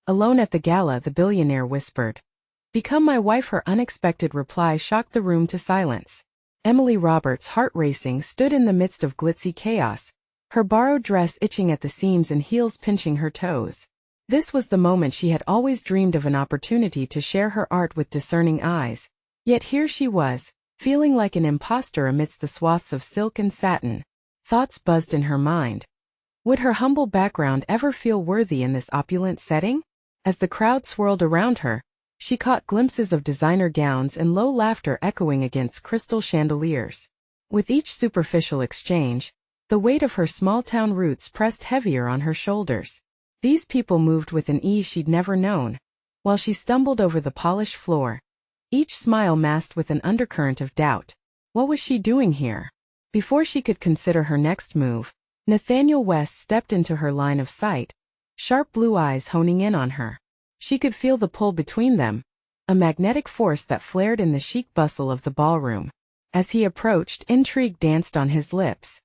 Alone at the gala, the billionaire whispered. Become my wife. Her unexpected reply shocked the room to silence. Emily Roberts, heart racing, stood in the midst of glitzy chaos, her borrowed dress itching at the seams and heels pinching her toes. This was the moment she had always dreamed of, an opportunity to share her art with discerning eyes. Yet here she was, feeling like an imposter amidst the swaths of silk and satin. Thoughts buzzed in her mind. Would her humble background ever feel worthy in this opulent setting? As the crowd swirled around her, she caught glimpses of designer gowns and low laughter echoing against crystal chandeliers. With each superficial exchange, the weight of her small-town roots pressed heavier on her shoulders. These people moved with an ease she'd never known, while she stumbled over the polished floor, each smile masked with an undercurrent of doubt. What was she doing here? Before she could consider her next move, Nathaniel West stepped into her line of sight, sharp blue eyes honing in on her. She could feel the pull between them, a magnetic force that flared in the chic bustle of the ballroom. As he approached, intrigue danced on his lips.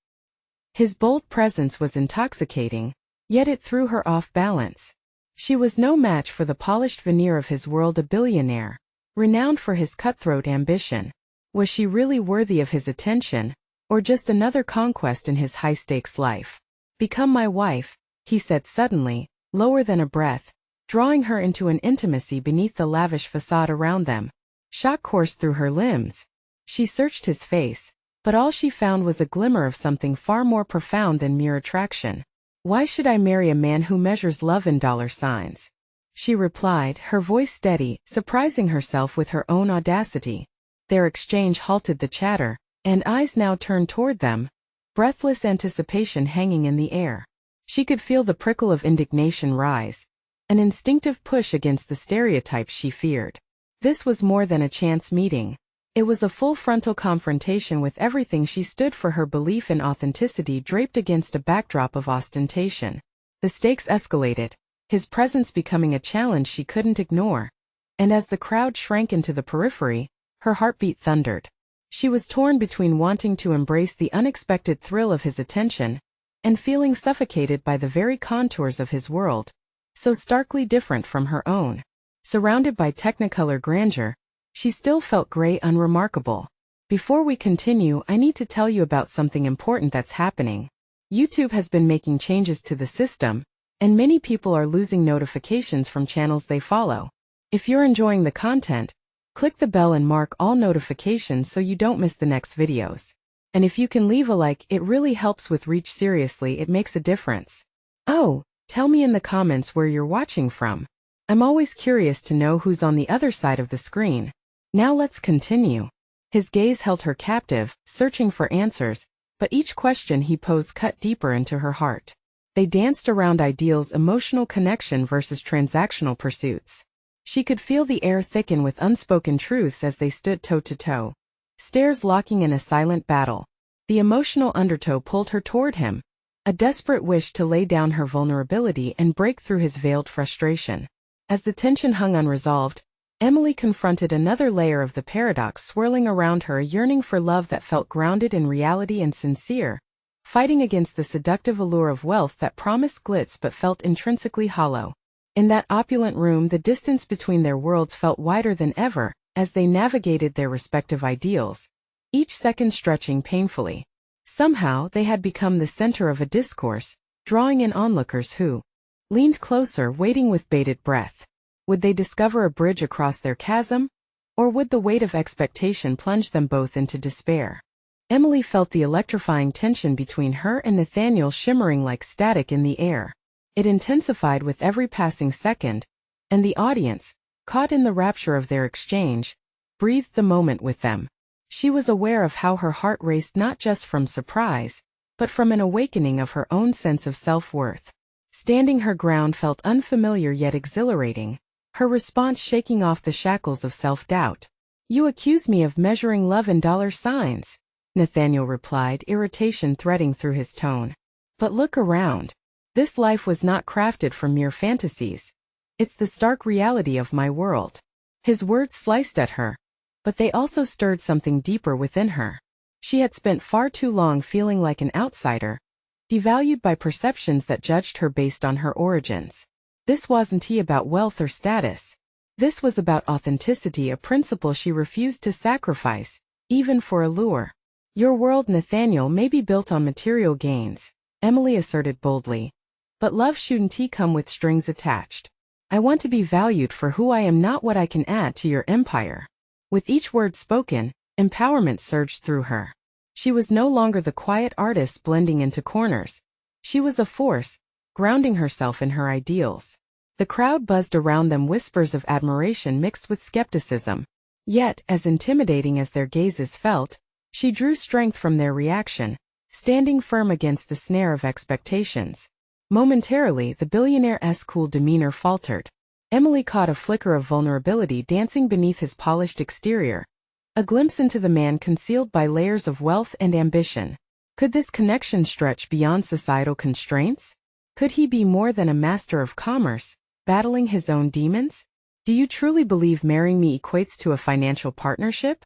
His bold presence was intoxicating, yet it threw her off balance. She was no match for the polished veneer of his world, a billionaire, renowned for his cutthroat ambition. Was she really worthy of his attention, or just another conquest in his high-stakes life? Become my wife, he said suddenly, lower than a breath, drawing her into an intimacy beneath the lavish facade around them. Shock coursed through her limbs. She searched his face, but all she found was a glimmer of something far more profound than mere attraction. Why should I marry a man who measures love in dollar signs? She replied, her voice steady, surprising herself with her own audacity. Their exchange halted the chatter, and eyes now turned toward them, breathless anticipation hanging in the air. She could feel the prickle of indignation rise, an instinctive push against the stereotypes she feared. This was more than a chance meeting. It was a full frontal confrontation with everything she stood for, her belief in authenticity draped against a backdrop of ostentation. The stakes escalated, his presence becoming a challenge she couldn't ignore. And as the crowd shrank into the periphery, her heartbeat thundered. She was torn between wanting to embrace the unexpected thrill of his attention and feeling suffocated by the very contours of his world, so starkly different from her own. Surrounded by technicolor grandeur, she still felt gray, unremarkable. Before we continue, I need to tell you about something important that's happening. YouTube has been making changes to the system, and many people are losing notifications from channels they follow. If you're enjoying the content, click the bell and mark all notifications so you don't miss the next videos. And if you can leave a like, it really helps with reach. Seriously, it makes a difference. Oh, tell me in the comments where you're watching from. I'm always curious to know who's on the other side of the screen. Now let's continue. His gaze held her captive, searching for answers, but each question he posed cut deeper into her heart. They danced around ideals: emotional connection versus transactional pursuits. She could feel the air thicken with unspoken truths as they stood toe to toe, stares locking in a silent battle. The emotional undertow pulled her toward him, a desperate wish to lay down her vulnerability and break through his veiled frustration. As the tension hung unresolved, Emily confronted another layer of the paradox swirling around her: a yearning for love that felt grounded in reality and sincere, fighting against the seductive allure of wealth that promised glitz but felt intrinsically hollow. In that opulent room, the distance between their worlds felt wider than ever as they navigated their respective ideals, each second stretching painfully. Somehow, they had become the center of a discourse, drawing in onlookers who leaned closer, waiting with bated breath. Would they discover a bridge across their chasm? Or would the weight of expectation plunge them both into despair? Emily felt the electrifying tension between her and Nathaniel shimmering like static in the air. It intensified with every passing second, and the audience, caught in the rapture of their exchange, breathed the moment with them. She was aware of how her heart raced, not just from surprise, but from an awakening of her own sense of self-worth. Standing her ground felt unfamiliar yet exhilarating, her response shaking off the shackles of self-doubt. "You accuse me of measuring love in dollar signs," Nathaniel replied, irritation threading through his tone. "But look around. This life was not crafted for mere fantasies. It's the stark reality of my world." His words sliced at her, but they also stirred something deeper within her. She had spent far too long feeling like an outsider, devalued by perceptions that judged her based on her origins. This wasn't about wealth or status. This was about authenticity, a principle she refused to sacrifice, even for allure. Your world, Nathaniel, may be built on material gains, Emily asserted boldly. But love shouldn't come with strings attached. I want to be valued for who I am, not what I can add to your empire. With each word spoken, empowerment surged through her. She was no longer the quiet artist blending into corners. She was a force, grounding herself in her ideals. The crowd buzzed around them, whispers of admiration mixed with skepticism. Yet, as intimidating as their gazes felt, she drew strength from their reaction, standing firm against the snare of expectations. Momentarily, the billionaire's cool demeanor faltered. Emily caught a flicker of vulnerability dancing beneath his polished exterior, a glimpse into the man concealed by layers of wealth and ambition. Could this connection stretch beyond societal constraints? Could he be more than a master of commerce, battling his own demons? Do you truly believe marrying me equates to a financial partnership?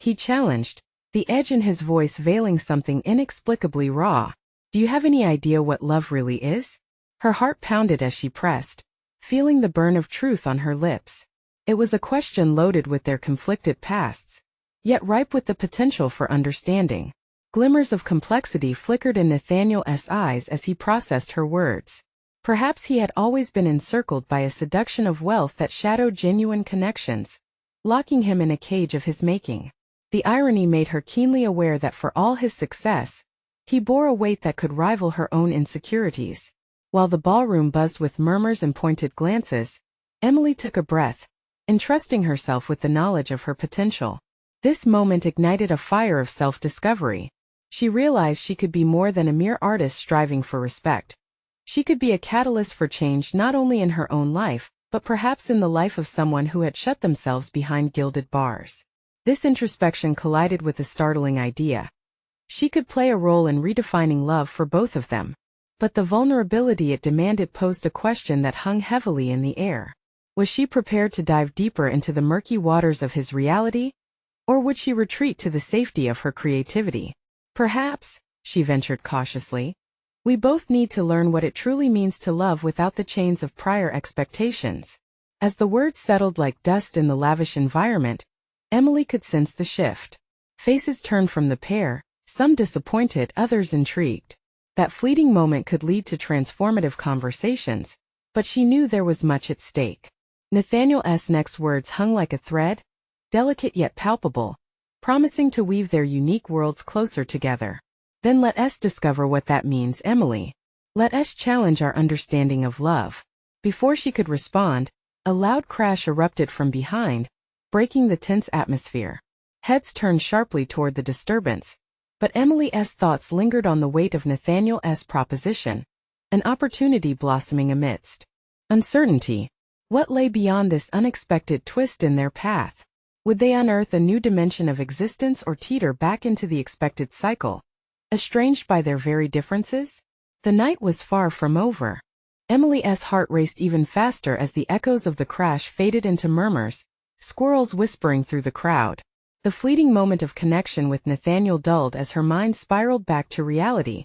He challenged, the edge in his voice veiling something inexplicably raw. Do you have any idea what love really is? Her heart pounded as she pressed, feeling the burn of truth on her lips. It was a question loaded with their conflicted pasts, yet ripe with the potential for understanding. Glimmers of complexity flickered in Nathaniel's eyes as he processed her words. Perhaps he had always been encircled by a seduction of wealth that shadowed genuine connections, locking him in a cage of his making. The irony made her keenly aware that for all his success, he bore a weight that could rival her own insecurities. While the ballroom buzzed with murmurs and pointed glances, Emily took a breath, entrusting herself with the knowledge of her potential. This moment ignited a fire of self-discovery. She realized she could be more than a mere artist striving for respect. She could be a catalyst for change not only in her own life, but perhaps in the life of someone who had shut themselves behind gilded bars. This introspection collided with a startling idea. She could play a role in redefining love for both of them. But the vulnerability it demanded posed a question that hung heavily in the air. Was she prepared to dive deeper into the murky waters of his reality? Or would she retreat to the safety of her creativity? Perhaps, she ventured cautiously, we both need to learn what it truly means to love without the chains of prior expectations. As the words settled like dust in the lavish environment, Emily could sense the shift. Faces turned from the pair, some disappointed, others intrigued. That fleeting moment could lead to transformative conversations, but she knew there was much at stake. Nathaniel's next words hung like a thread, delicate yet palpable, promising to weave their unique worlds closer together. Then let us discover what that means, Emily. Let us challenge our understanding of love. Before she could respond, a loud crash erupted from behind, breaking the tense atmosphere. Heads turned sharply toward the disturbance, but Emily's thoughts lingered on the weight of Nathaniel's proposition, an opportunity blossoming amidst uncertainty. What lay beyond this unexpected twist in their path? Would they unearth a new dimension of existence or teeter back into the expected cycle, estranged by their very differences? The night was far from over. Emily's heart raced even faster as the echoes of the crash faded into murmurs, squirrels whispering through the crowd. The fleeting moment of connection with Nathaniel dulled as her mind spiraled back to reality,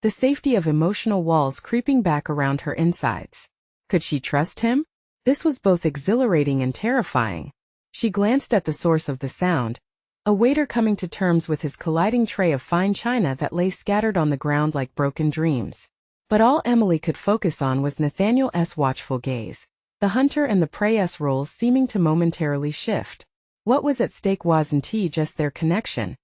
the safety of emotional walls creeping back around her insides. Could she trust him? This was both exhilarating and terrifying. She glanced at the source of the sound, a waiter coming to terms with his colliding tray of fine china that lay scattered on the ground like broken dreams. But all Emily could focus on was Nathaniel's watchful gaze, the hunter and the prey's roles seeming to momentarily shift. What was at stake wasn't just their connection.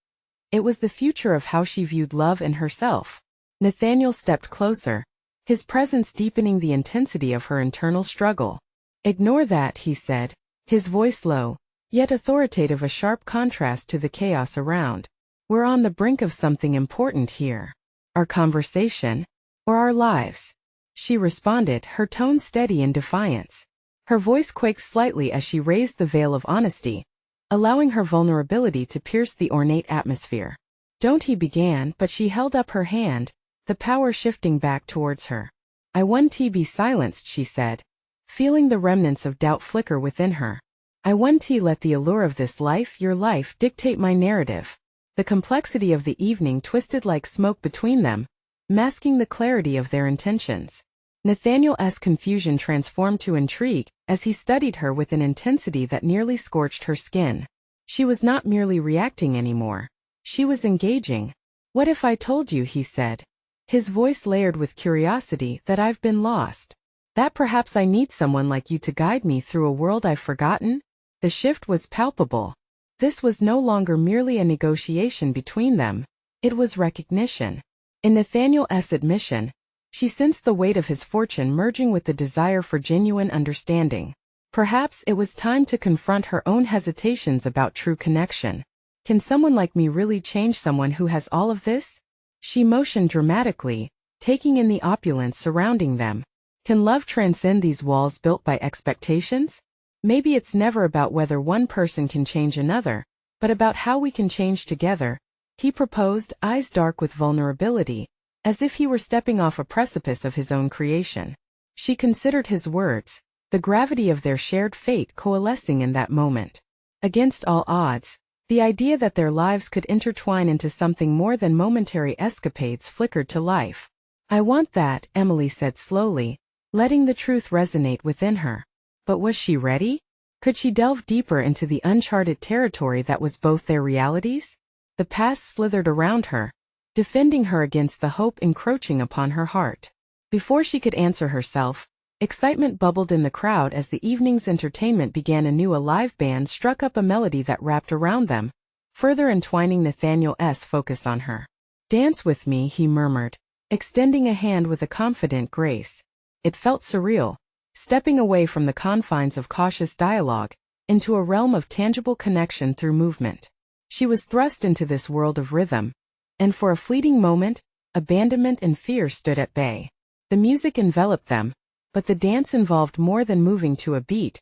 It was the future of how she viewed love and herself. Nathaniel stepped closer, his presence deepening the intensity of her internal struggle. Ignore that, he said, his voice low, yet authoritative, a sharp contrast to the chaos around. We're on the brink of something important here. Our conversation, or our lives? She responded, her tone steady in defiance. Her voice quaked slightly as she raised the veil of honesty, allowing her vulnerability to pierce the ornate atmosphere. Don't, he began, but she held up her hand, the power shifting back towards her. I want to be silenced, she said, feeling the remnants of doubt flicker within her. I want to let the allure of this life, your life, dictate my narrative. The complexity of the evening twisted like smoke between them, masking the clarity of their intentions. Nathaniel's confusion transformed to intrigue as he studied her with an intensity that nearly scorched her skin. She was not merely reacting anymore. She was engaging. "What if I told you," he said, his voice layered with curiosity, "that I've been lost? That perhaps I need someone like you to guide me through a world I've forgotten?" The shift was palpable. This was no longer merely a negotiation between them. It was recognition. In Nathaniel's admission, she sensed the weight of his fortune merging with the desire for genuine understanding. Perhaps it was time to confront her own hesitations about true connection. Can someone like me really change someone who has all of this? She motioned dramatically, taking in the opulence surrounding them. Can love transcend these walls built by expectations? Maybe it's never about whether one person can change another, but about how we can change together, he proposed, eyes dark with vulnerability, as if he were stepping off a precipice of his own creation. She considered his words, the gravity of their shared fate coalescing in that moment. Against all odds, the idea that their lives could intertwine into something more than momentary escapades flickered to life. "I want that," Emily said slowly, letting the truth resonate within her. But was she ready? Could she delve deeper into the uncharted territory that was both their realities? The past slithered around her, defending her against the hope encroaching upon her heart. Before she could answer herself, excitement bubbled in the crowd as the evening's entertainment began anew. A live band struck up a melody that wrapped around them, further entwining Nathaniel's focus on her. "Dance with me," he murmured, extending a hand with a confident grace. It felt surreal, stepping away from the confines of cautious dialogue, into a realm of tangible connection through movement. She was thrust into this world of rhythm, and for a fleeting moment, abandonment and fear stood at bay. The music enveloped them, but the dance involved more than moving to a beat.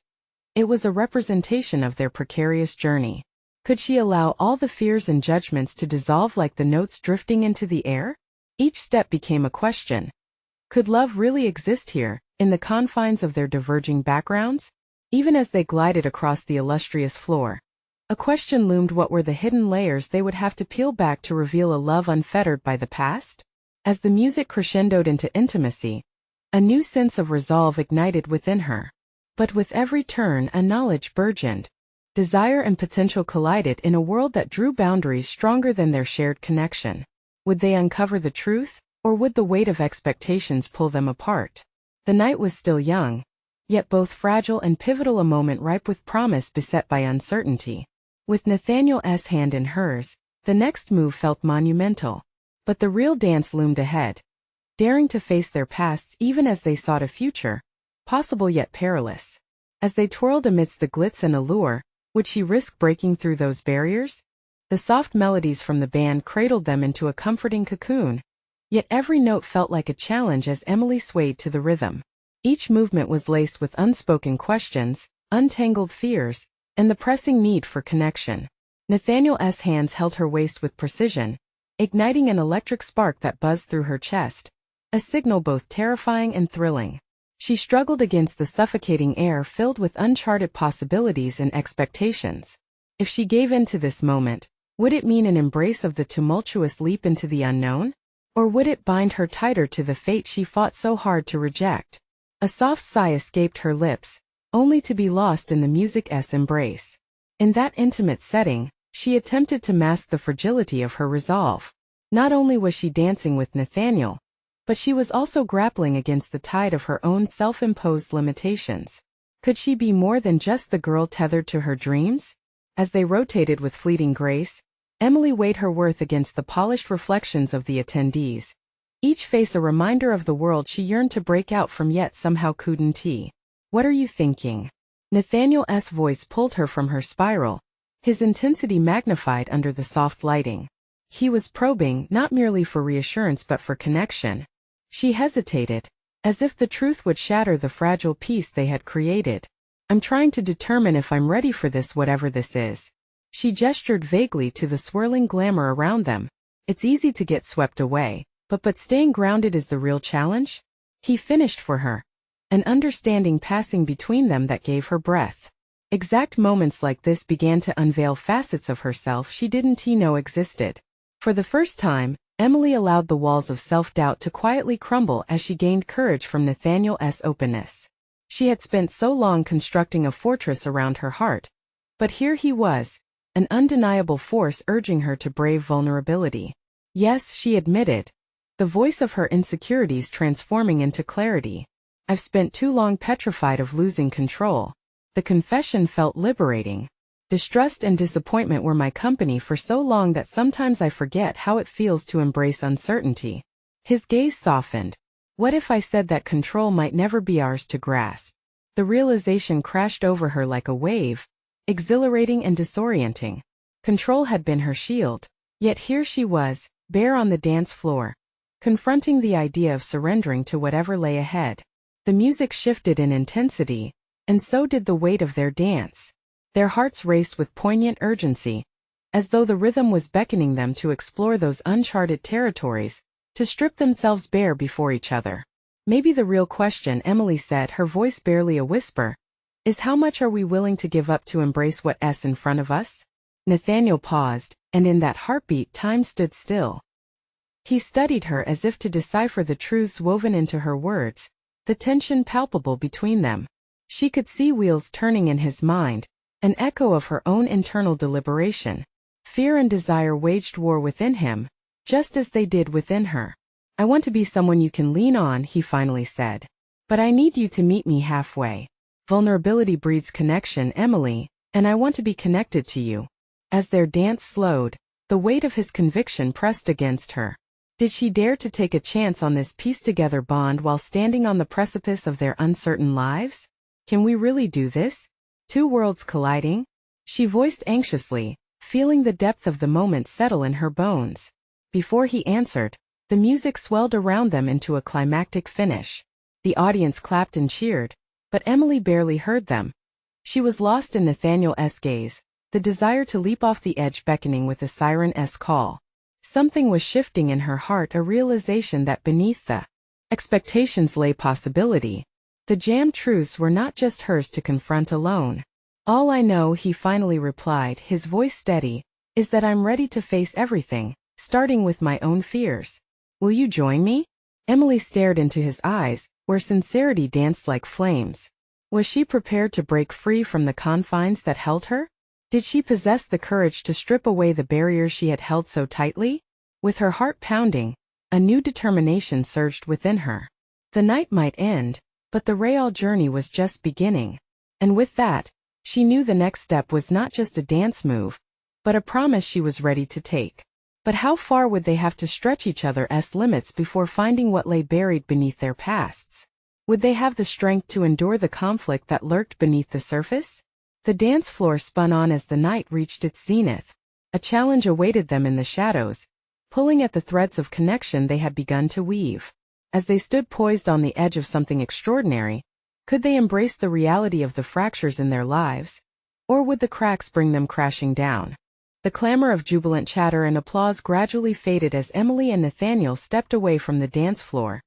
It was a representation of their precarious journey. Could she allow all the fears and judgments to dissolve like the notes drifting into the air? Each step became a question. Could love really exist here, in the confines of their diverging backgrounds? Even as they glided across the illustrious floor, a question loomed: what were the hidden layers they would have to peel back to reveal a love unfettered by the past? As the music crescendoed into intimacy, a new sense of resolve ignited within her. But with every turn, a knowledge burgeoned. Desire and potential collided in a world that drew boundaries stronger than their shared connection. Would they uncover the truth, or would the weight of expectations pull them apart? The night was still young, yet both fragile and pivotal, a moment ripe with promise beset by uncertainty. With Nathaniel's hand in hers, the next move felt monumental. But the real dance loomed ahead, daring to face their pasts even as they sought a future, possible yet perilous. As they twirled amidst the glitz and allure, would she risk breaking through those barriers? The soft melodies from the band cradled them into a comforting cocoon, yet every note felt like a challenge as Emily swayed to the rhythm. Each movement was laced with unspoken questions, untangled fears, and the pressing need for connection. Nathaniel's hands held her waist with precision, igniting an electric spark that buzzed through her chest, a signal both terrifying and thrilling. She struggled against the suffocating air filled with uncharted possibilities and expectations. If she gave in to this moment, would it mean an embrace of the tumultuous leap into the unknown? Or would it bind her tighter to the fate she fought so hard to reject? A soft sigh escaped her lips, only to be lost in the music's embrace. In that intimate setting, she attempted to mask the fragility of her resolve. Not only was she dancing with Nathaniel, but she was also grappling against the tide of her own self-imposed limitations. Could she be more than just the girl tethered to her dreams? As they rotated with fleeting grace, Emily weighed her worth against the polished reflections of the attendees, each face a reminder of the world she yearned to break out from yet somehow couldn't. "What are you thinking?" Nathaniel's voice pulled her from her spiral, his intensity magnified under the soft lighting. He was probing, not merely for reassurance but for connection. She hesitated, as if the truth would shatter the fragile peace they had created. "I'm trying to determine if I'm ready for this, whatever this is." She gestured vaguely to the swirling glamour around them. "It's easy to get swept away, but staying grounded is the real challenge." He finished for her, an understanding passing between them that gave her breath. Exact moments like this began to unveil facets of herself she didn't know existed. For the first time, Emily allowed the walls of self-doubt to quietly crumble as she gained courage from Nathaniel's openness. She had spent so long constructing a fortress around her heart, but here he was, an undeniable force urging her to brave vulnerability. Yes, she admitted, the voice of her insecurities transforming into clarity. I've spent too long petrified of losing control. The confession felt liberating. Distrust and disappointment were my company for so long that sometimes I forget how it feels to embrace uncertainty. His gaze softened. What if I said that control might never be ours to grasp? The realization crashed over her like a wave, exhilarating and disorienting. Control had been her shield, yet here she was, bare on the dance floor, confronting the idea of surrendering to whatever lay ahead. The music shifted in intensity, and so did the weight of their dance. Their hearts raced with poignant urgency, as though the rhythm was beckoning them to explore those uncharted territories, to strip themselves bare before each other. Maybe the real question, Emily said, her voice barely a whisper, is how much are we willing to give up to embrace what's in front of us? Nathaniel paused, and in that heartbeat time stood still. He studied her as if to decipher the truths woven into her words, the tension palpable between them. She could see wheels turning in his mind, an echo of her own internal deliberation. Fear and desire waged war within him, just as they did within her. I want to be someone you can lean on, he finally said. But I need you to meet me halfway. Vulnerability breeds connection, Emily, and I want to be connected to you. As their dance slowed, the weight of his conviction pressed against her. Did she dare to take a chance on this pieced-together bond while standing on the precipice of their uncertain lives? Can we really do this? Two worlds colliding? She voiced anxiously, feeling the depth of the moment settle in her bones. Before he answered, the music swelled around them into a climactic finish. The audience clapped and cheered, but Emily barely heard them. She was lost in Nathaniel's gaze, the desire to leap off the edge beckoning with a siren's call. Something was shifting in her heart, a realization that beneath the expectations lay possibility. The jammed truths were not just hers to confront alone. All I know, he finally replied, his voice steady, is that I'm ready to face everything, starting with my own fears. Will you join me? Emily stared into his eyes, where sincerity danced like flames. Was she prepared to break free from the confines that held her? Did she possess the courage to strip away the barriers she had held so tightly? With her heart pounding, a new determination surged within her. The night might end, but the real journey was just beginning. And with that, she knew the next step was not just a dance move, but a promise she was ready to take. But how far would they have to stretch each other's limits before finding what lay buried beneath their pasts? Would they have the strength to endure the conflict that lurked beneath the surface? The dance floor spun on as the night reached its zenith. A challenge awaited them in the shadows, pulling at the threads of connection they had begun to weave. As they stood poised on the edge of something extraordinary, could they embrace the reality of the fractures in their lives? Or would the cracks bring them crashing down? The clamor of jubilant chatter and applause gradually faded as Emily and Nathaniel stepped away from the dance floor,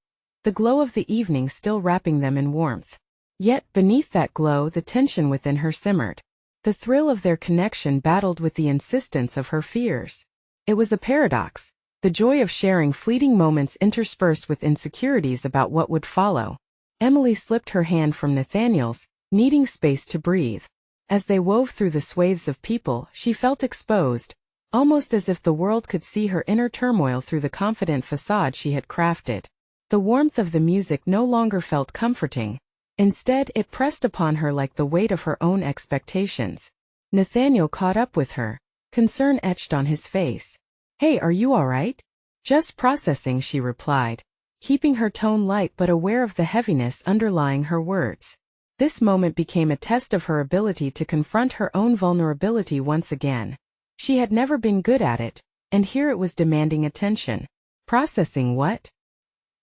the glow of the evening still wrapping them in warmth. Yet, beneath that glow, the tension within her simmered. The thrill of their connection battled with the insistence of her fears. It was a paradox, the joy of sharing fleeting moments interspersed with insecurities about what would follow. Emily slipped her hand from Nathaniel's, needing space to breathe. As they wove through the swathes of people, she felt exposed, almost as if the world could see her inner turmoil through the confident facade she had crafted. The warmth of the music no longer felt comforting. Instead, it pressed upon her like the weight of her own expectations. Nathaniel caught up with her, concern etched on his face. Hey, are you all right? Just processing, she replied, keeping her tone light but aware of the heaviness underlying her words. This moment became a test of her ability to confront her own vulnerability once again. She had never been good at it, and here it was demanding attention. Processing what?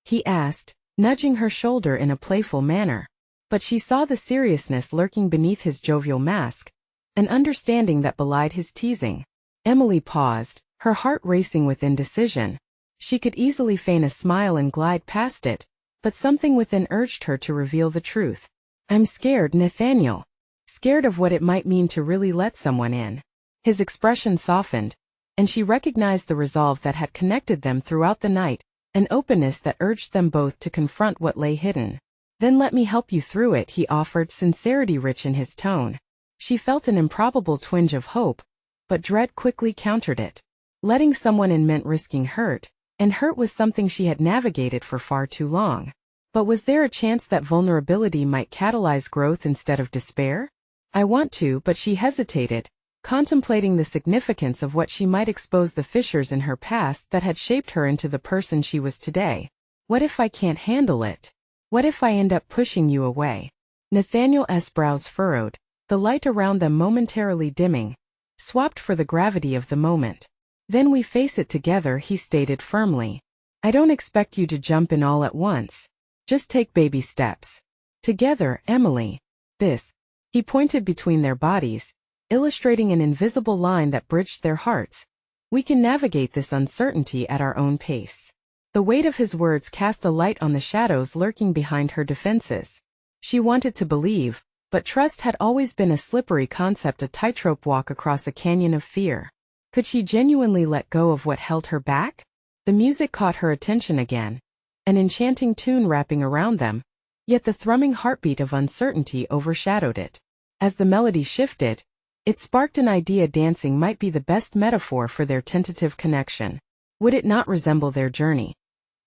He asked, nudging her shoulder in a playful manner. But she saw the seriousness lurking beneath his jovial mask, an understanding that belied his teasing. Emily paused, her heart racing with indecision. She could easily feign a smile and glide past it, but something within urged her to reveal the truth. I'm scared, Nathaniel. Scared of what it might mean to really let someone in. His expression softened, and she recognized the resolve that had connected them throughout the night, an openness that urged them both to confront what lay hidden. "Then let me help you through it," he offered, sincerity rich in his tone. She felt an improbable twinge of hope, but dread quickly countered it. Letting someone in meant risking hurt, and hurt was something she had navigated for far too long. But was there a chance that vulnerability might catalyze growth instead of despair? "I want to," but she hesitated, contemplating the significance of what she might expose, the fissures in her past that had shaped her into the person she was today. "What if I can't handle it? What if I end up pushing you away?" Nathaniel's brows furrowed, the light around them momentarily dimming, swapped for the gravity of the moment. "Then we face it together," he stated firmly. "I don't expect you to jump in all at once. Just take baby steps. Together, Emily. This." He pointed between their bodies, illustrating an invisible line that bridged their hearts. "We can navigate this uncertainty at our own pace." The weight of his words cast a light on the shadows lurking behind her defenses. She wanted to believe, but trust had always been a slippery concept, a tightrope walk across a canyon of fear. Could she genuinely let go of what held her back? The music caught her attention again, an enchanting tune wrapping around them, yet the thrumming heartbeat of uncertainty overshadowed it. As the melody shifted, it sparked an idea: dancing might be the best metaphor for their tentative connection. Would it not resemble their journey?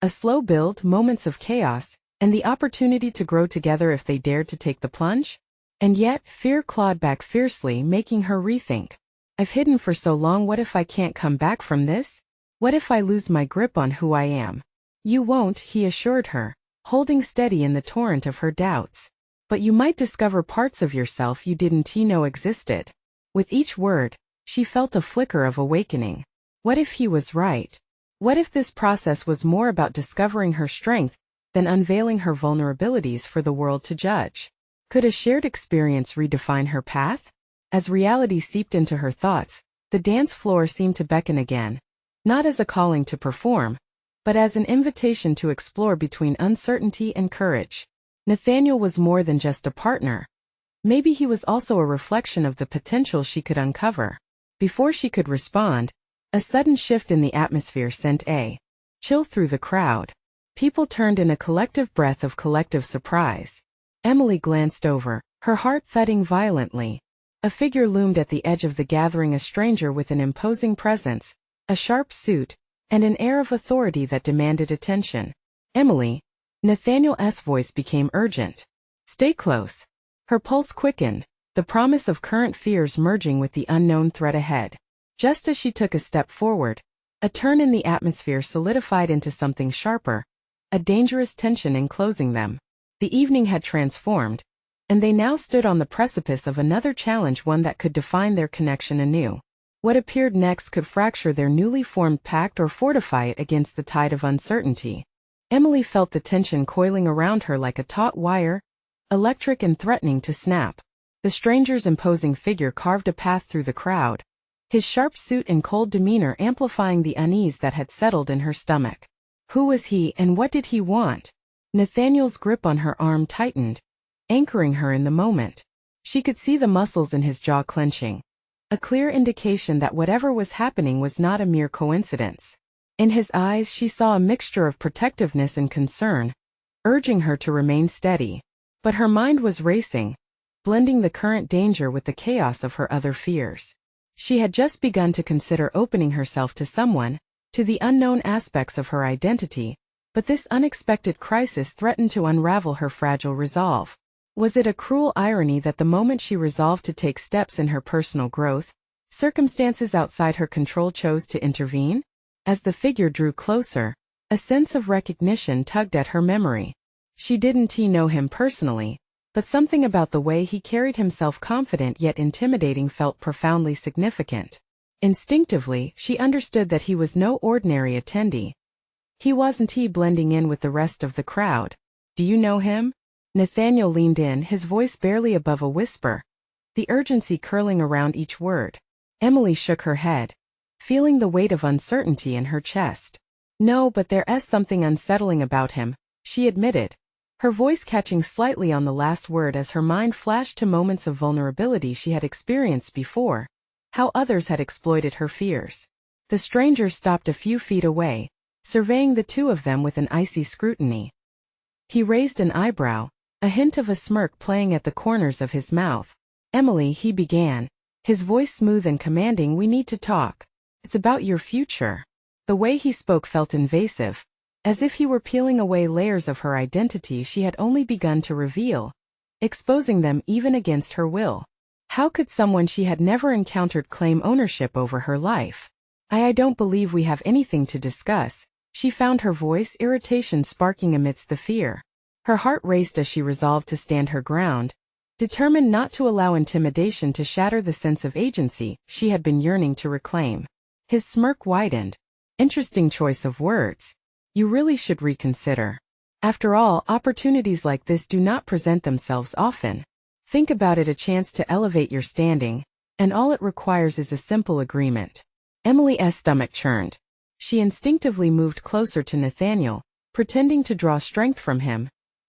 A slow build, moments of chaos, and the opportunity to grow together if they dared to take the plunge? And yet, fear clawed back fiercely, making her rethink. "I've hidden for so long. What if I can't come back from this? What if I lose my grip on who I am?" "You won't," he assured her, holding steady in the torrent of her doubts. "But you might discover parts of yourself you didn't know existed." With each word, she felt a flicker of awakening. What if he was right? What if this process was more about discovering her strength than unveiling her vulnerabilities for the world to judge? Could a shared experience redefine her path? As reality seeped into her thoughts, the dance floor seemed to beckon again, not as a calling to perform, but as an invitation to explore between uncertainty and courage. Nathaniel was more than just a partner. Maybe he was also a reflection of the potential she could uncover. Before she could respond, a sudden shift in the atmosphere sent a chill through the crowd. People turned in a collective breath of collective surprise. Emily glanced over, her heart thudding violently. A figure loomed at the edge of the gathering, a stranger with an imposing presence, a sharp suit, and an air of authority that demanded attention. "Emily." Nathaniel's voice became urgent. "Stay close." Her pulse quickened, the promise of current fears merging with the unknown threat ahead. Just as she took a step forward, a turn in the atmosphere solidified into something sharper, a dangerous tension enclosing them. The evening had transformed, and they now stood on the precipice of another challenge, one that could define their connection anew. What appeared next could fracture their newly formed pact or fortify it against the tide of uncertainty. Emily felt the tension coiling around her like a taut wire, electric and threatening to snap. The stranger's imposing figure carved a path through the crowd, his sharp suit and cold demeanor amplifying the unease that had settled in her stomach. Who was he, and what did he want? Nathaniel's grip on her arm tightened, anchoring her in the moment. She could see the muscles in his jaw clenching, a clear indication that whatever was happening was not a mere coincidence. In his eyes she saw a mixture of protectiveness and concern, urging her to remain steady. But her mind was racing, blending the current danger with the chaos of her other fears. She had just begun to consider opening herself to someone, to the unknown aspects of her identity, but this unexpected crisis threatened to unravel her fragile resolve. Was it a cruel irony that the moment she resolved to take steps in her personal growth, circumstances outside her control chose to intervene? As the figure drew closer, a sense of recognition tugged at her memory. She didn't know him personally, but something about the way he carried himself, confident yet intimidating, felt profoundly significant. Instinctively, she understood that he was no ordinary attendee. He wasn't blending in with the rest of the crowd. "Do you know him?" Nathaniel leaned in, his voice barely above a whisper, the urgency curling around each word. Emily shook her head, feeling the weight of uncertainty in her chest. "No, but there's something unsettling about him," she admitted, her voice catching slightly on the last word as her mind flashed to moments of vulnerability she had experienced before, how others had exploited her fears. The stranger stopped a few feet away, surveying the two of them with an icy scrutiny. He raised an eyebrow, a hint of a smirk playing at the corners of his mouth. "Emily," he began, his voice smooth and commanding, "we need to talk. It's about your future." The way he spoke felt invasive, as if he were peeling away layers of her identity she had only begun to reveal, exposing them even against her will. How could someone she had never encountered claim ownership over her life? I don't believe we have anything to discuss," she found her voice, irritation sparking amidst the fear. Her heart raced as she resolved to stand her ground, determined not to allow intimidation to shatter the sense of agency she had been yearning to reclaim. His smirk widened. "Interesting choice of words. You really should reconsider. After all, opportunities like this do not present themselves often. Think about it, a chance to elevate your standing, and all it requires is a simple agreement." Emily's stomach churned. She instinctively moved closer to Nathaniel, pretending to draw strength from him.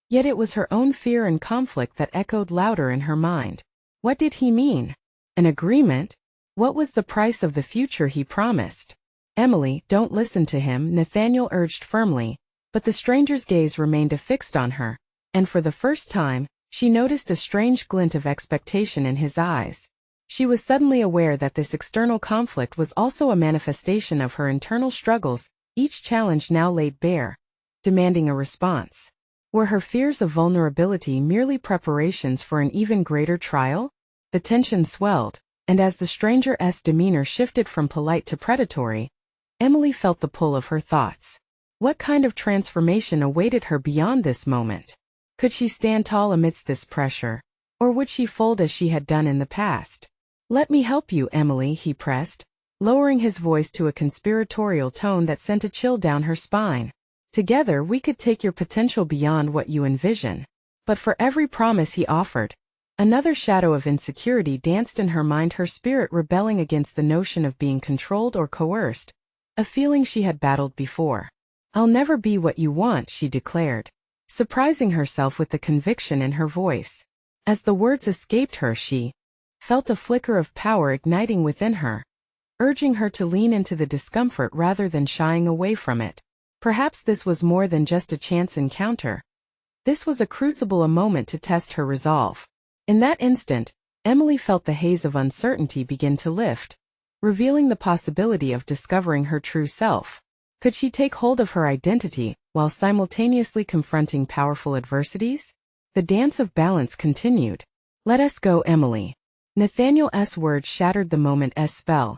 Yet it was her own fear and conflict that echoed louder in her mind. What did he mean? An agreement? What was the price of the future he promised? "Emily, don't listen to him," Nathaniel urged firmly, but the stranger's gaze remained affixed on her, and for the first time, she noticed a strange glint of expectation in his eyes. She was suddenly aware that this external conflict was also a manifestation of her internal struggles, each challenge now laid bare, demanding a response. Were her fears of vulnerability merely preparations for an even greater trial? The tension swelled, and as the stranger's demeanor shifted from polite to predatory, Emily felt the pull of her thoughts. What kind of transformation awaited her beyond this moment? Could she stand tall amidst this pressure, or would she fold as she had done in the past? "Let me help you, Emily," he pressed, lowering his voice to a conspiratorial tone that sent a chill down her spine. "Together we could take your potential beyond what you envision." But for every promise he offered, another shadow of insecurity danced in her mind, her spirit rebelling against the notion of being controlled or coerced, a feeling she had battled before. "I'll never be what you want," she declared, surprising herself with the conviction in her voice. As the words escaped her, she felt a flicker of power igniting within her, urging her to lean into the discomfort rather than shying away from it. Perhaps this was more than just a chance encounter. This was a crucible, a moment to test her resolve. In that instant, Emily felt the haze of uncertainty begin to lift, revealing the possibility of discovering her true self. Could she take hold of her identity while simultaneously confronting powerful adversities? The dance of balance continued. "Let us go, Emily." Nathaniel's words shattered the moment's spell,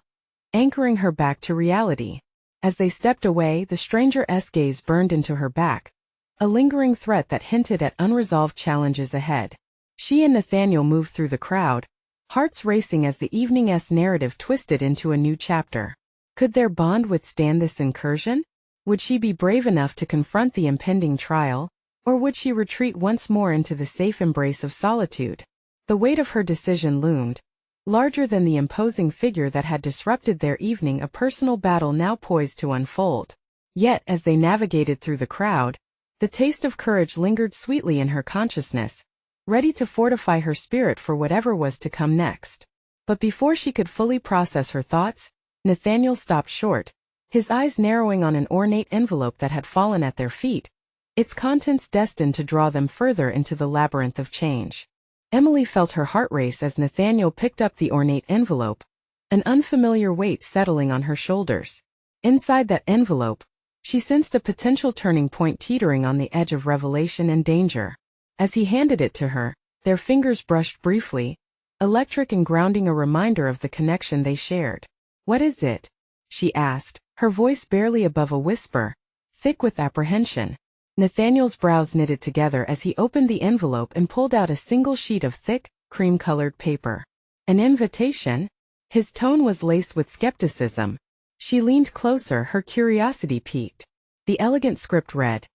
anchoring her back to reality. As they stepped away, the stranger's gaze burned into her back, a lingering threat that hinted at unresolved challenges ahead. She and Nathaniel moved through the crowd, hearts racing as the evening's narrative twisted into a new chapter. Could their bond withstand this incursion? Would she be brave enough to confront the impending trial, or would she retreat once more into the safe embrace of solitude? The weight of her decision loomed, larger than the imposing figure that had disrupted their evening, a personal battle now poised to unfold. Yet, as they navigated through the crowd, the taste of courage lingered sweetly in her consciousness, ready to fortify her spirit for whatever was to come next. But before she could fully process her thoughts, Nathaniel stopped short, his eyes narrowing on an ornate envelope that had fallen at their feet, its contents destined to draw them further into the labyrinth of change. Emily felt her heart race as Nathaniel picked up the ornate envelope, an unfamiliar weight settling on her shoulders. Inside that envelope, she sensed a potential turning point, teetering on the edge of revelation and danger. As he handed it to her, their fingers brushed briefly, electric and grounding, a reminder of the connection they shared. "What is it?" she asked, her voice barely above a whisper, thick with apprehension. Nathaniel's brows knitted together as he opened the envelope and pulled out a single sheet of thick, cream-colored paper. "An invitation?" His tone was laced with skepticism. She leaned closer, her curiosity piqued. The elegant script read,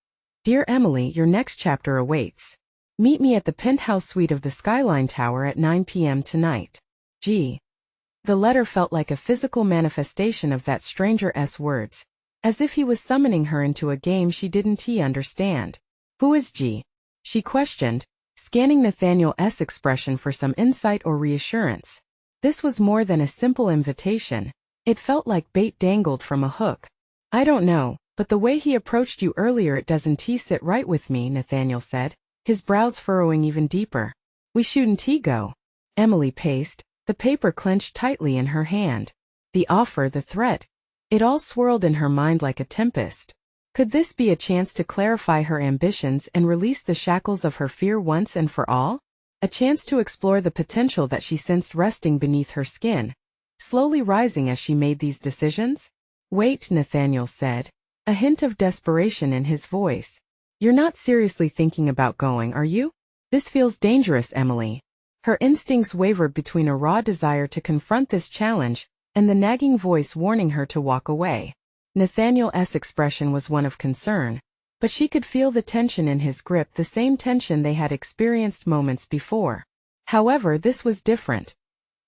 "Dear Emily, your next chapter awaits. Meet me at the penthouse suite of the Skyline Tower at 9 p.m. tonight. G." The letter felt like a physical manifestation of that stranger's words, as if he was summoning her into a game she didn't understand. "Who is G?" she questioned, scanning Nathaniel's expression for some insight or reassurance. This was more than a simple invitation. It felt like bait dangled from a hook. I don't know, but the way he approached you earlier it doesn't sit right with me, Nathaniel said, his brows furrowing even deeper. We shouldn't go. Emily paced, the paper clenched tightly in her hand. The offer, the threat. It all swirled in her mind like a tempest. Could this be a chance to clarify her ambitions and release the shackles of her fear once and for all? A chance to explore the potential that she sensed resting beneath her skin, slowly rising as she made these decisions? Wait, Nathaniel said, a hint of desperation in his voice. You're not seriously thinking about going, are you? This feels dangerous, Emily. Her instincts wavered between a raw desire to confront this challenge and the nagging voice warning her to walk away. Nathaniel's expression was one of concern, but she could feel the tension in his grip, the same tension they had experienced moments before. However, this was different.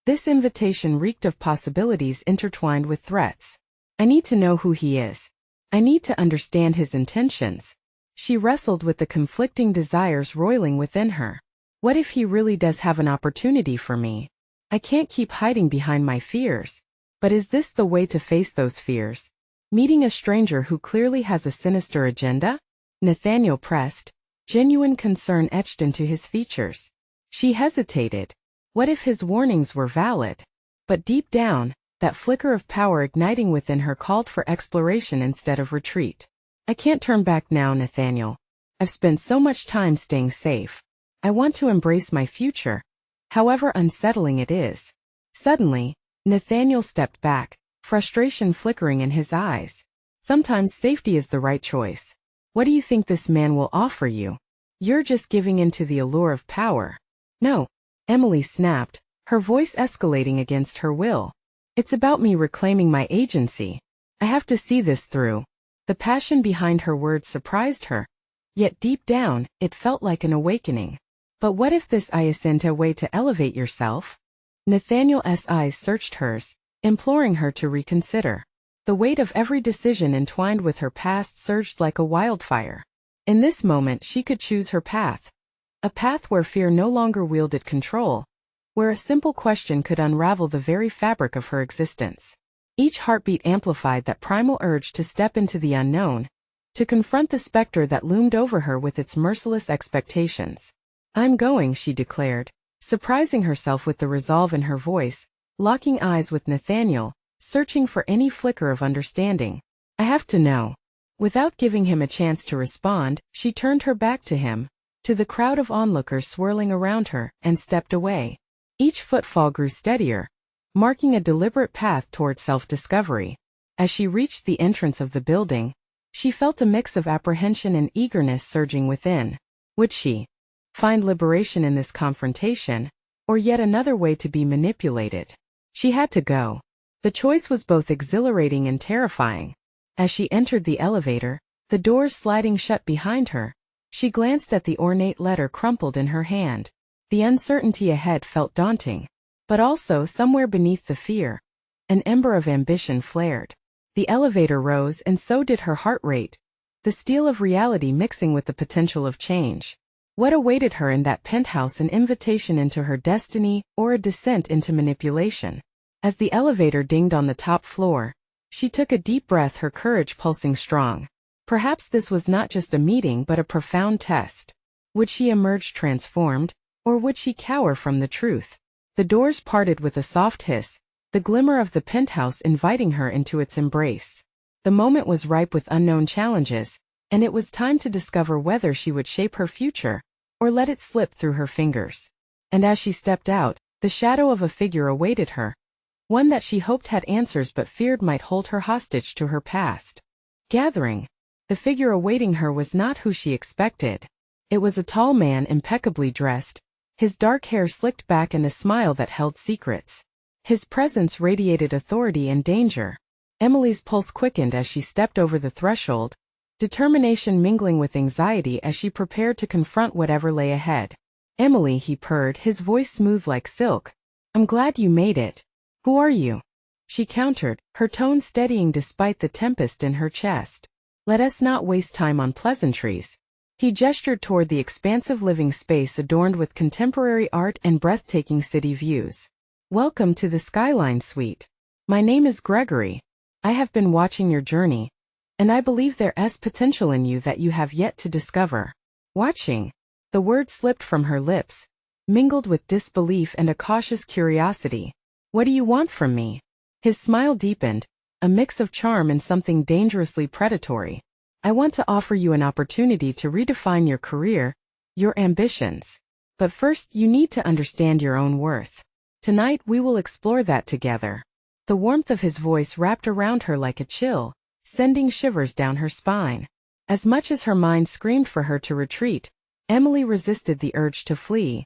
This invitation reeked of possibilities intertwined with threats. I need to know who he is. I need to understand his intentions. She wrestled with the conflicting desires roiling within her. What if he really does have an opportunity for me? I can't keep hiding behind my fears. But is this the way to face those fears? Meeting a stranger who clearly has a sinister agenda? Nathaniel pressed, genuine concern etched into his features. She hesitated. What if his warnings were valid? But deep down, that flicker of power igniting within her called for exploration instead of retreat. I can't turn back now, Nathaniel. I've spent so much time staying safe. I want to embrace my future, however unsettling it is. Suddenly, Nathaniel stepped back, frustration flickering in his eyes. Sometimes safety is the right choice. What do you think this man will offer you? You're just giving in to the allure of power. No, Emily snapped, her voice escalating against her will. It's about me reclaiming my agency. I have to see this through. The passion behind her words surprised her. Yet deep down, it felt like an awakening. But what if this isn't a way to elevate yourself? Nathaniel's eyes searched hers, imploring her to reconsider. The weight of every decision entwined with her past surged like a wildfire. In this moment she could choose her path. A path where fear no longer wielded control, where a simple question could unravel the very fabric of her existence. Each heartbeat amplified that primal urge to step into the unknown, to confront the specter that loomed over her with its merciless expectations. I'm going, she declared, surprising herself with the resolve in her voice, locking eyes with Nathaniel, searching for any flicker of understanding. I have to know. Without giving him a chance to respond, she turned her back to him, to the crowd of onlookers swirling around her, and stepped away. Each footfall grew steadier, marking a deliberate path toward self-discovery. As she reached the entrance of the building, she felt a mix of apprehension and eagerness surging within. Would she find liberation in this confrontation, or yet another way to be manipulated? She had to go. The choice was both exhilarating and terrifying. As she entered the elevator, the doors sliding shut behind her, she glanced at the ornate letter crumpled in her hand. The uncertainty ahead felt daunting. But also, somewhere beneath the fear, an ember of ambition flared. The elevator rose and so did her heart rate, the steel of reality mixing with the potential of change. What awaited her in that penthouse? An invitation into her destiny or a descent into manipulation? As the elevator dinged on the top floor, she took a deep breath, her courage pulsing strong. Perhaps this was not just a meeting but a profound test. Would she emerge transformed, or would she cower from the truth? The doors parted with a soft hiss, the glimmer of the penthouse inviting her into its embrace. The moment was ripe with unknown challenges, and it was time to discover whether she would shape her future, or let it slip through her fingers. And as she stepped out, the shadow of a figure awaited her, one that she hoped had answers but feared might hold her hostage to her past. Gathering, the figure awaiting her was not who she expected. It was a tall man impeccably dressed, his dark hair slicked back and a smile that held secrets. His presence radiated authority and danger. Emily's pulse quickened as she stepped over the threshold, determination mingling with anxiety as she prepared to confront whatever lay ahead. Emily, he purred, his voice smooth like silk. I'm glad you made it. Who are you? She countered, her tone steadying despite the tempest in her chest. Let us not waste time on pleasantries. He gestured toward the expansive living space adorned with contemporary art and breathtaking city views. Welcome to the Skyline Suite. My name is Gregory. I have been watching your journey, and I believe there is potential in you that you have yet to discover. Watching. The word slipped from her lips, mingled with disbelief and a cautious curiosity. What do you want from me? His smile deepened, a mix of charm and something dangerously predatory. I want to offer you an opportunity to redefine your career, your ambitions. But first you need to understand your own worth. Tonight we will explore that together. The warmth of his voice wrapped around her like a chill, sending shivers down her spine. As much as her mind screamed for her to retreat, Emily resisted the urge to flee.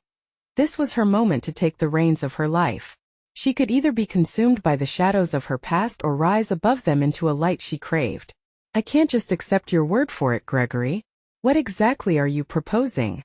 This was her moment to take the reins of her life. She could either be consumed by the shadows of her past or rise above them into a light she craved. I can't just accept your word for it, Gregory. What exactly are you proposing?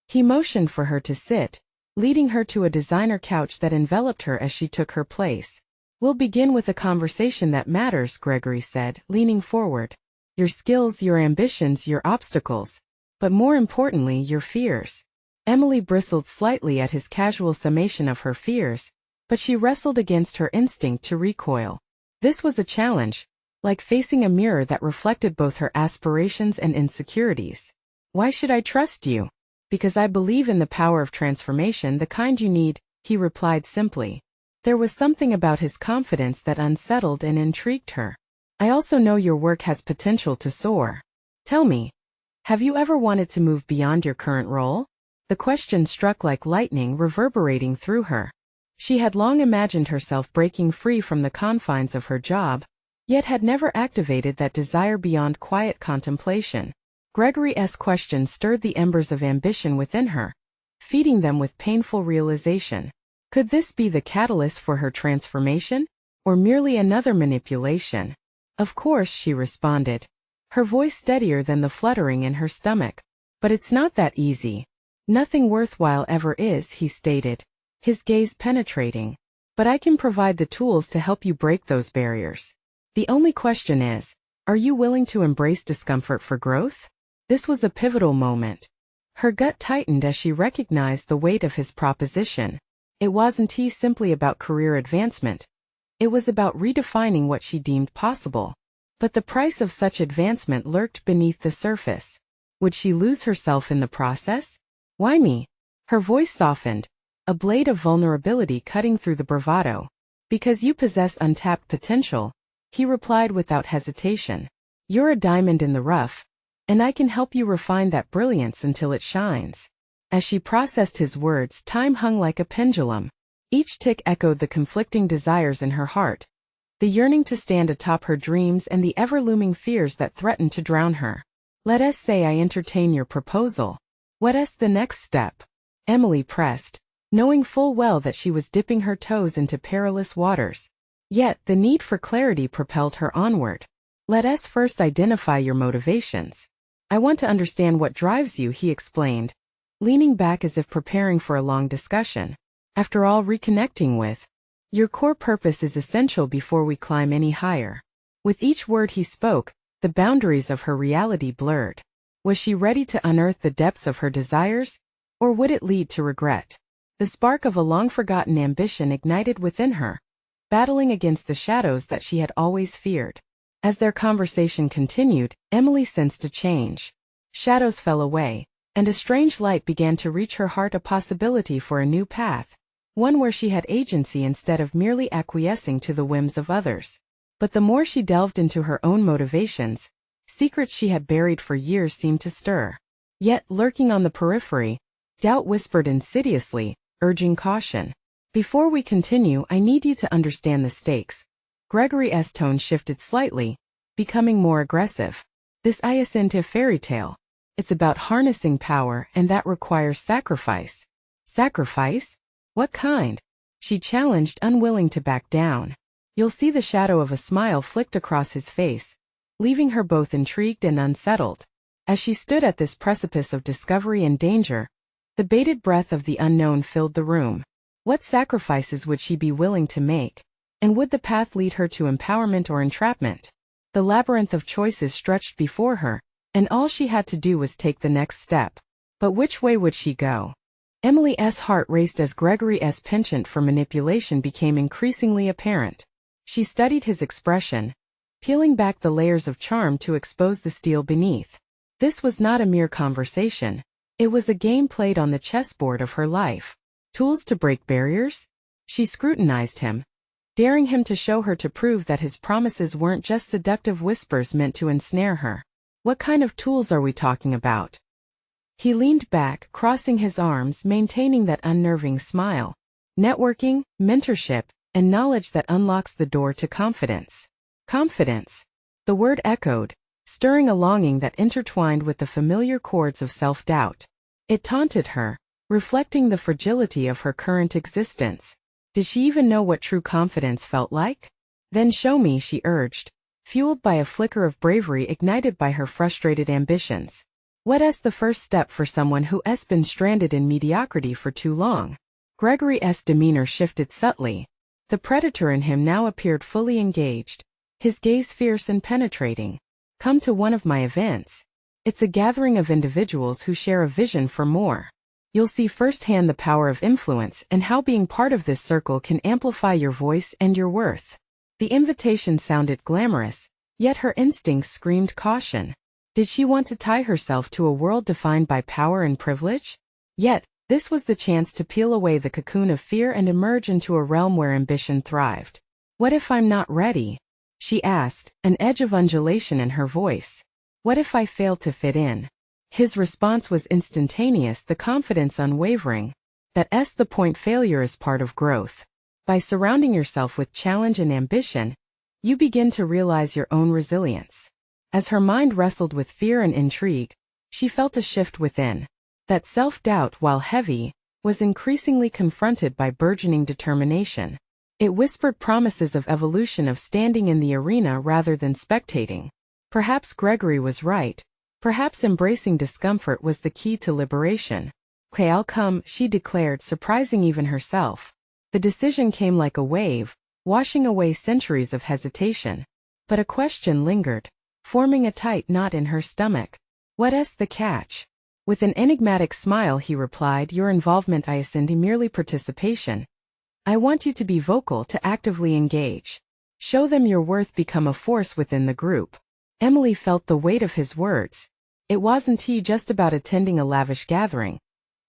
He motioned for her to sit, leading her to a designer couch that enveloped her as she took her place. We'll begin with a conversation that matters, Gregory said, leaning forward. Your skills, your ambitions, your obstacles. But more importantly, your fears. Emily bristled slightly at his casual summation of her fears, but she wrestled against her instinct to recoil. This was a challenge, like facing a mirror that reflected both her aspirations and insecurities. Why should I trust you? Because I believe in the power of transformation, the kind you need, he replied simply. There was something about his confidence that unsettled and intrigued her. I also know your work has potential to soar. Tell me, have you ever wanted to move beyond your current role? The question struck like lightning, reverberating through her. She had long imagined herself breaking free from the confines of her job, yet had never activated that desire beyond quiet contemplation. Gregory's question stirred the embers of ambition within her, feeding them with painful realization. Could this be the catalyst for her transformation, or merely another manipulation? Of course, she responded, her voice steadier than the fluttering in her stomach. But it's not that easy. Nothing worthwhile ever is, he stated, his gaze penetrating. But I can provide the tools to help you break those barriers. The only question is, are you willing to embrace discomfort for growth? This was a pivotal moment. Her gut tightened as she recognized the weight of his proposition. It wasn't simply about career advancement. It was about redefining what she deemed possible. But the price of such advancement lurked beneath the surface. Would she lose herself in the process? Why me? Her voice softened, a blade of vulnerability cutting through the bravado. Because you possess untapped potential, he replied without hesitation. You're a diamond in the rough, and I can help you refine that brilliance until it shines. As she processed his words, time hung like a pendulum. Each tick echoed the conflicting desires in her heart, the yearning to stand atop her dreams and the ever-looming fears that threatened to drown her. Let us say I entertain your proposal. What is the next step? Emily pressed, knowing full well that she was dipping her toes into perilous waters. Yet, the need for clarity propelled her onward. Let us first identify your motivations. I want to understand what drives you, he explained, leaning back as if preparing for a long discussion. After all, reconnecting with your core purpose is essential before we climb any higher. With each word he spoke, the boundaries of her reality blurred. Was she ready to unearth the depths of her desires, or would it lead to regret? The spark of a long-forgotten ambition ignited within her, battling against the shadows that she had always feared. As their conversation continued, Emily sensed a change. Shadows fell away, and a strange light began to reach her heart, a possibility for a new path, one where she had agency instead of merely acquiescing to the whims of others. But the more she delved into her own motivations, secrets she had buried for years seemed to stir. Yet, lurking on the periphery, doubt whispered insidiously, urging caution. Before we continue, I need you to understand the stakes. Gregory's tone shifted slightly, becoming more aggressive. This isn't a fairy tale. It's about harnessing power, and that requires sacrifice. Sacrifice? What kind? She challenged, unwilling to back down. You'll see. The shadow of a smile flicked across his face, leaving her both intrigued and unsettled. As she stood at this precipice of discovery and danger, the bated breath of the unknown filled the room. What sacrifices would she be willing to make? And would the path lead her to empowerment or entrapment? The labyrinth of choices stretched before her, and all she had to do was take the next step. But which way would she go? Emily's heart raced as Gregory's penchant for manipulation became increasingly apparent. She studied his expression, peeling back the layers of charm to expose the steel beneath. This was not a mere conversation. It was a game played on the chessboard of her life. Tools to break barriers? She scrutinized him, daring him to show her, to prove that his promises weren't just seductive whispers meant to ensnare her. What kind of tools are we talking about? He leaned back, crossing his arms, maintaining that unnerving smile. Networking, mentorship, and knowledge that unlocks the door to confidence. Confidence. The word echoed, stirring a longing that intertwined with the familiar chords of self-doubt. It taunted her, reflecting the fragility of her current existence. Did she even know what true confidence felt like? Then show me, she urged, fueled by a flicker of bravery ignited by her frustrated ambitions. What's the first step for someone who's been stranded in mediocrity for too long? Gregory's demeanor shifted subtly. The predator in him now appeared fully engaged, his gaze fierce and penetrating. Come to one of my events. It's a gathering of individuals who share a vision for more. You'll see firsthand the power of influence and how being part of this circle can amplify your voice and your worth. The invitation sounded glamorous, yet her instincts screamed caution. Did she want to tie herself to a world defined by power and privilege? Yet, this was the chance to peel away the cocoon of fear and emerge into a realm where ambition thrived. What if I'm not ready? She asked, an edge of undulation in her voice. What if I fail to fit in? His response was instantaneous, the confidence unwavering. That's the point. Failure is part of growth. By surrounding yourself with challenge and ambition, you begin to realize your own resilience. As her mind wrestled with fear and intrigue, she felt a shift within. That self-doubt, while heavy, was increasingly confronted by burgeoning determination. It whispered promises of evolution, of standing in the arena rather than spectating. Perhaps Gregory was right. Perhaps embracing discomfort was the key to liberation. Okay, I'll come, she declared, surprising even herself. The decision came like a wave, washing away centuries of hesitation. But a question lingered, forming a tight knot in her stomach. What's the catch? With an enigmatic smile he replied, your involvement isn't merely participation. I want you to be vocal, to actively engage. Show them your worth, become a force within the group. Emily felt the weight of his words. It wasn't just about attending a lavish gathering.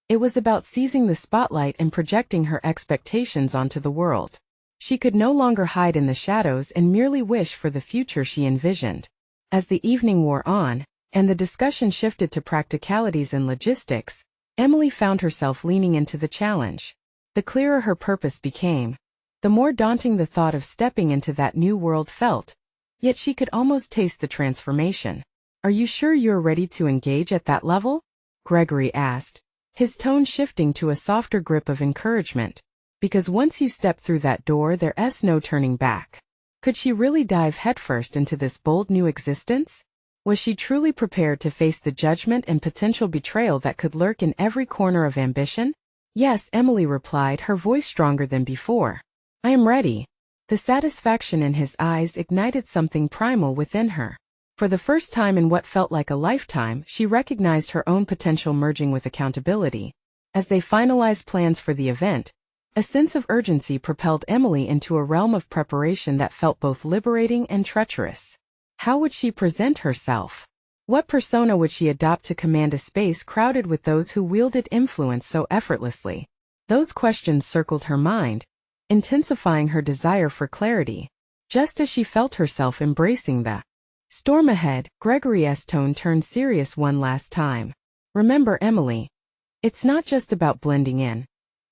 It was about seizing the spotlight and projecting her expectations onto the world. She could no longer hide in the shadows and merely wish for the future she envisioned. As the evening wore on, and the discussion shifted to practicalities and logistics, Emily found herself leaning into the challenge. The clearer her purpose became, the more daunting the thought of stepping into that new world felt. Yet she could almost taste the transformation. Are you sure you're ready to engage at that level? Gregory asked, his tone shifting to a softer grip of encouragement. Because once you step through that door, there's no turning back. Could she really dive headfirst into this bold new existence? Was she truly prepared to face the judgment and potential betrayal that could lurk in every corner of ambition? Yes, Emily replied, her voice stronger than before. I am ready. The satisfaction in his eyes ignited something primal within her. For the first time in what felt like a lifetime, she recognized her own potential merging with accountability. As they finalized plans for the event, a sense of urgency propelled Emily into a realm of preparation that felt both liberating and treacherous. How would she present herself? What persona would she adopt to command a space crowded with those who wielded influence so effortlessly? Those questions circled her mind, intensifying her desire for clarity. Just as she felt herself embracing the storm ahead, Gregory's tone turned serious one last time. Remember, Emily, it's not just about blending in.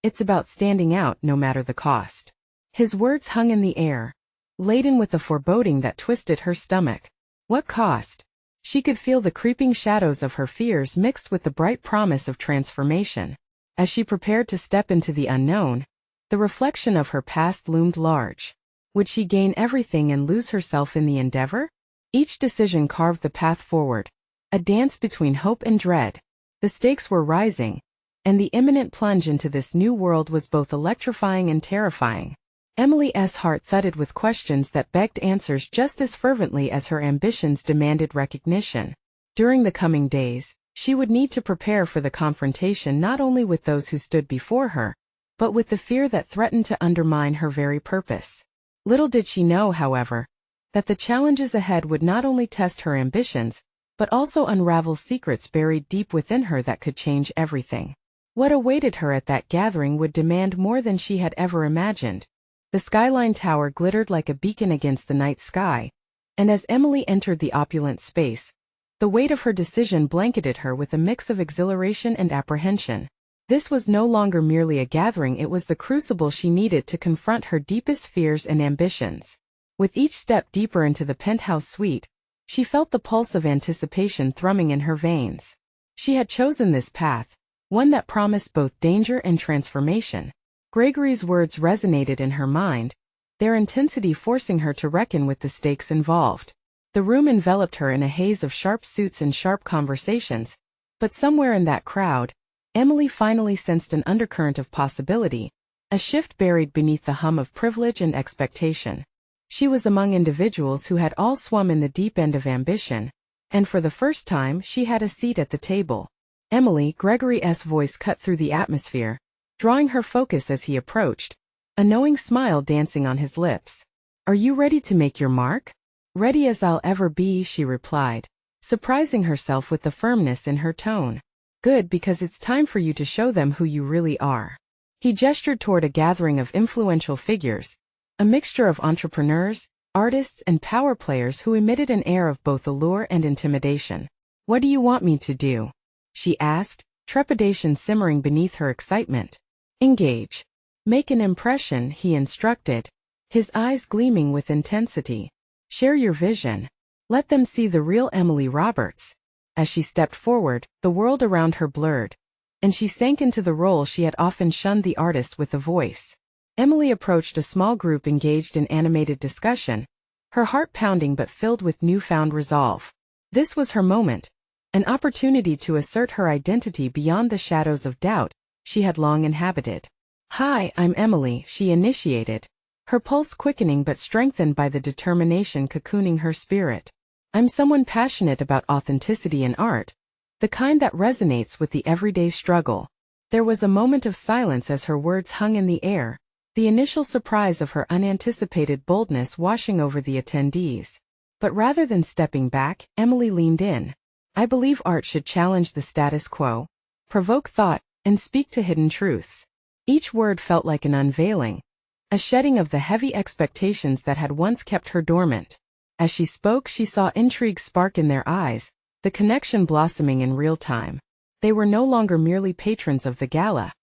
It's about standing out no matter the cost. His words hung in the air, laden with a foreboding that twisted her stomach. What cost? She could feel the creeping shadows of her fears mixed with the bright promise of transformation. As she prepared to step into the unknown, the reflection of her past loomed large. Would she gain everything and lose herself in the endeavor? Each decision carved the path forward, a dance between hope and dread. The stakes were rising, and the imminent plunge into this new world was both electrifying and terrifying. Emily's heart thudded with questions that begged answers just as fervently as her ambitions demanded recognition. During the coming days, she would need to prepare for the confrontation not only with those who stood before her, but with the fear that threatened to undermine her very purpose. Little did she know, however, that the challenges ahead would not only test her ambitions, but also unravel secrets buried deep within her that could change everything. What awaited her at that gathering would demand more than she had ever imagined. The skyline tower glittered like a beacon against the night sky, and as Emily entered the opulent space, the weight of her decision blanketed her with a mix of exhilaration and apprehension. This was no longer merely a gathering, it was the crucible she needed to confront her deepest fears and ambitions. With each step deeper into the penthouse suite, she felt the pulse of anticipation thrumming in her veins. She had chosen this path, one that promised both danger and transformation. Gregory's words resonated in her mind, their intensity forcing her to reckon with the stakes involved. The room enveloped her in a haze of sharp suits and sharp conversations, but somewhere in that crowd, Emily finally sensed an undercurrent of possibility, a shift buried beneath the hum of privilege and expectation. She was among individuals who had all swum in the deep end of ambition, and for the first time she had a seat at the table. Emily, Gregory's voice cut through the atmosphere, drawing her focus as he approached, a knowing smile dancing on his lips. "Are you ready to make your mark?" "Ready as I'll ever be," she replied, surprising herself with the firmness in her tone. "Good, because it's time for you to show them who you really are." He gestured toward a gathering of influential figures, a mixture of entrepreneurs, artists, and power players who emitted an air of both allure and intimidation. "What do you want me to do?" she asked, trepidation simmering beneath her excitement. "Engage. Make an impression," he instructed, his eyes gleaming with intensity. "Share your vision. Let them see the real Emily Roberts." As she stepped forward, the world around her blurred, and she sank into the role she had often shunned, the artist with a voice. Emily approached a small group engaged in animated discussion, her heart pounding but filled with newfound resolve. This was her moment, an opportunity to assert her identity beyond the shadows of doubt she had long inhabited. "Hi, I'm Emily," she initiated, her pulse quickening but strengthened by the determination cocooning her spirit. "I'm someone passionate about authenticity in art, the kind that resonates with the everyday struggle." There was a moment of silence as her words hung in the air, the initial surprise of her unanticipated boldness washing over the attendees. But rather than stepping back, Emily leaned in. "I believe art should challenge the status quo, provoke thought, and speak to hidden truths." Each word felt like an unveiling, a shedding of the heavy expectations that had once kept her dormant. As she spoke, she saw intrigue spark in their eyes, the connection blossoming in real time. They were no longer merely patrons of the gala.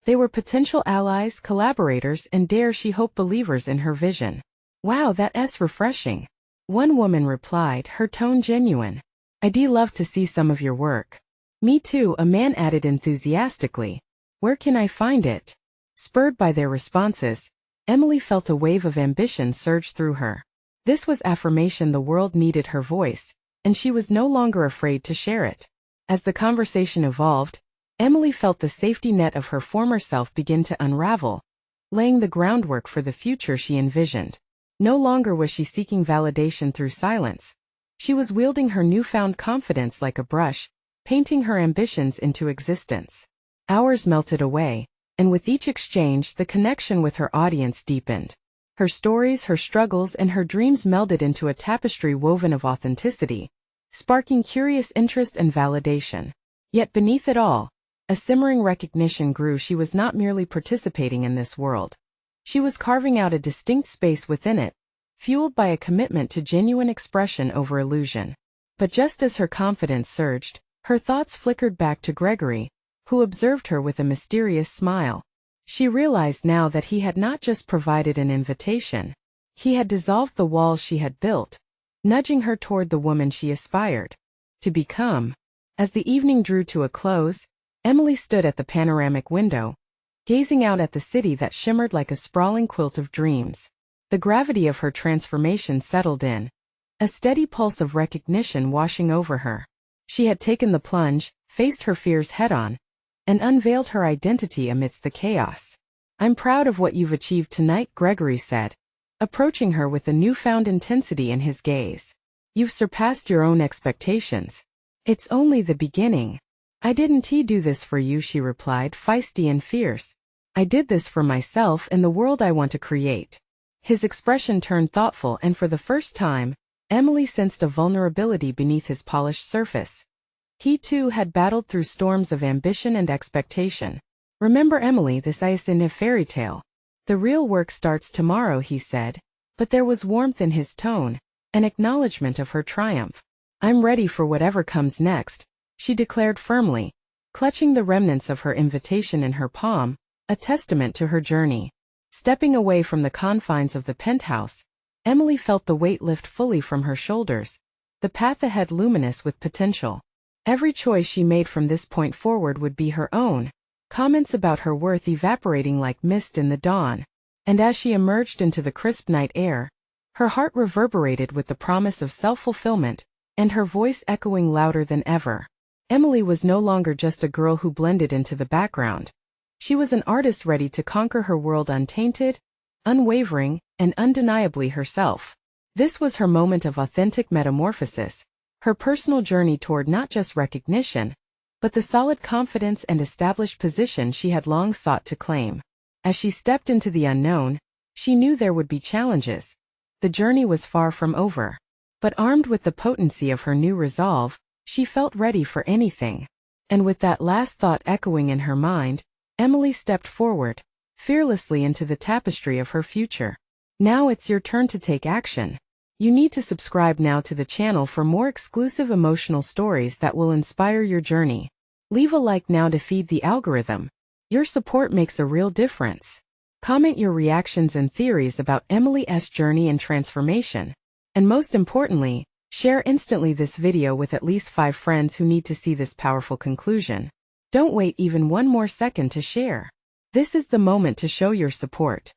They were potential allies, collaborators, and, dare she hope, believers in her vision. "Wow, that's refreshing," one woman replied, her tone genuine. "I'd love to see some of your work." "Me too," a man added enthusiastically. "Where can I find it?" Spurred by their responses, Emily felt a wave of ambition surge through her. This was affirmation the world needed her voice, and she was no longer afraid to share it. As the conversation evolved, Emily felt the safety net of her former self begin to unravel, laying the groundwork for the future she envisioned. No longer was she seeking validation through silence. She was wielding her newfound confidence like a brush, painting her ambitions into existence. Hours melted away, and with each exchange, the connection with her audience deepened. Her stories, her struggles, and her dreams melded into a tapestry woven of authenticity, sparking curious interest and validation. Yet beneath it all, a simmering recognition grew. She was not merely participating in this world. She was carving out a distinct space within it, fueled by a commitment to genuine expression over illusion. But just as her confidence surged, her thoughts flickered back to Gregory, who observed her with a mysterious smile. She realized now that he had not just provided an invitation. He had dissolved the walls she had built, nudging her toward the woman she aspired to become. As the evening drew to a close, Emily stood at the panoramic window, gazing out at the city that shimmered like a sprawling quilt of dreams. The gravity of her transformation settled in, a steady pulse of recognition washing over her. She had taken the plunge, faced her fears head-on, and unveiled her identity amidst the chaos. "I'm proud of what you've achieved tonight," Gregory said, approaching her with a newfound intensity in his gaze. "You've surpassed your own expectations. It's only the beginning." "I didn't do this for you," she replied, feisty and fierce. "I did this for myself and the world I want to create." His expression turned thoughtful, and for the first time, Emily sensed a vulnerability beneath his polished surface. He too had battled through storms of ambition and expectation. "Remember, Emily, this isn't a fairy tale. The real work starts tomorrow," he said. But there was warmth in his tone, an acknowledgement of her triumph. "I'm ready for whatever comes next," she declared firmly, clutching the remnants of her invitation in her palm, a testament to her journey. Stepping away from the confines of the penthouse, Emily felt the weight lift fully from her shoulders, the path ahead luminous with potential. Every choice she made from this point forward would be her own, comments about her worth evaporating like mist in the dawn. And as she emerged into the crisp night air, her heart reverberated with the promise of self-fulfillment, and her voice echoing louder than ever. Emily was no longer just a girl who blended into the background. She was an artist ready to conquer her world untainted, unwavering, and undeniably herself. This was her moment of authentic metamorphosis, her personal journey toward not just recognition, but the solid confidence and established position she had long sought to claim. As she stepped into the unknown, she knew there would be challenges. The journey was far from over. But armed with the potency of her new resolve, she felt ready for anything. And with that last thought echoing in her mind, Emily stepped forward, fearlessly into the tapestry of her future. Now it's your turn to take action. You need to subscribe now to the channel for more exclusive emotional stories that will inspire your journey. Leave a like now to feed the algorithm. Your support makes a real difference. Comment your reactions and theories about Emily's journey and transformation. And most importantly, share instantly this video with at least 5 friends who need to see this powerful conclusion. Don't wait even one more second to share. This is the moment to show your support.